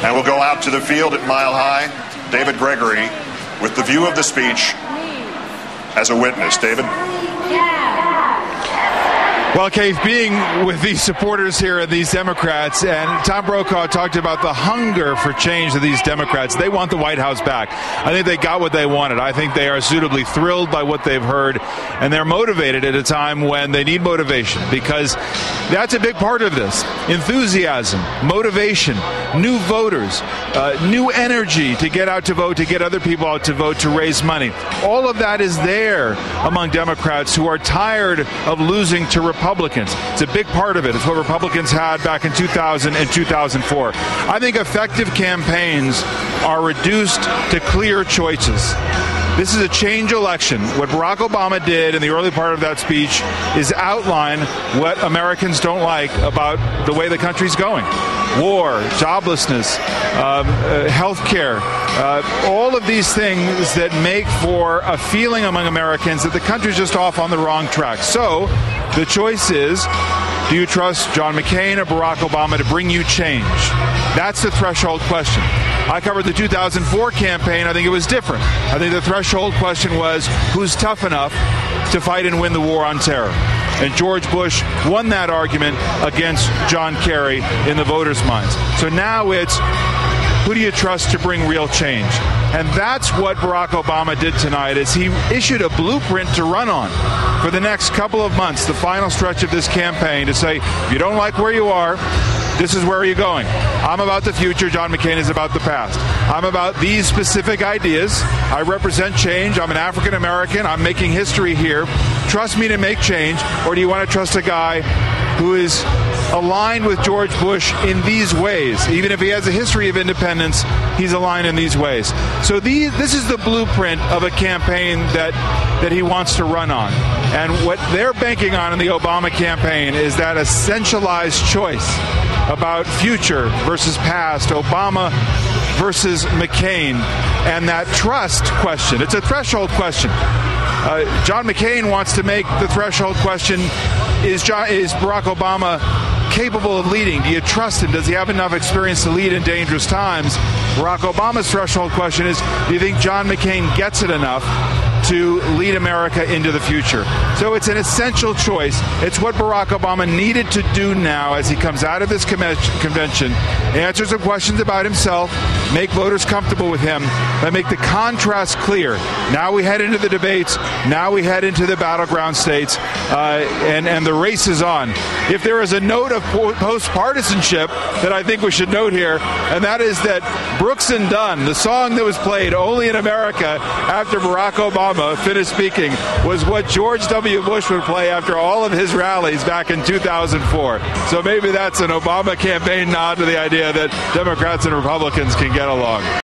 And we'll go out to the field at Mile High. David Gregory with the view of the speech as a witness. David? Well, Keith, being with these supporters here and these Democrats, and Tom Brokaw talked about the hunger for change of these Democrats. They want the White House back. I think they got what they wanted. I think they are suitably thrilled by what they've heard, and they're motivated at a time when they need motivation, because that's a big part of this. Enthusiasm, motivation, new voters, new energy to get out to vote, to get other people out to vote, to raise money. All of that is there among Democrats who are tired of losing to Republicans. It's a big part of it. It's what Republicans had back in 2000 and 2004. I think effective campaigns are reduced to clear choices. This is a change election. What Barack Obama did in the early part of that speech is outline what Americans don't like about the way the country's going. War, joblessness, health care, all of these things that make for a feeling among Americans that the country's just off on the wrong track. So the choice is, do you trust John McCain or Barack Obama to bring you change? That's the threshold question. I covered the 2004 campaign. I think it was different. I think the threshold question was, who's tough enough to fight and win the war on terror? And George Bush won that argument against John Kerry in the voters' minds. So now it's, who do you trust to bring real change? And that's what Barack Obama did tonight, is he issued a blueprint to run on for the next couple of months, the final stretch of this campaign, to say, if you don't like where you are, this is where you're going. I'm about the future. John McCain is about the past. I'm about these specific ideas. I represent change. I'm an African American. I'm making history here. Trust me to make change, or do you want to trust a guy who is aligned with George Bush in these ways? Even if he has a history of independence, he's aligned in these ways. So this is the blueprint of a campaign that he wants to run on. And what they're banking on in the Obama campaign is that essentialized choice about future versus past, Obama versus McCain, and that trust question. It's a threshold question. John McCain wants to make the threshold question, is Barack Obama capable of leading? Do you trust him? Does he have enough experience to lead in dangerous times? Barack Obama's threshold question is, do you think John McCain gets it enough to lead America into the future? So it's an essential choice. It's what Barack Obama needed to do now as he comes out of this convention, answer some questions about himself, make voters comfortable with him, and make the contrast clear. Now we head into the debates. Now we head into the battleground states, and the race is on. If there is a note of post-partisanship that I think we should note here, and that is that Brooks and Dunn, the song that was played only in America after Barack Obama finished speaking, was what George W. Bush would play after all of his rallies back in 2004. So maybe that's an Obama campaign nod to the idea that Democrats and Republicans can get along.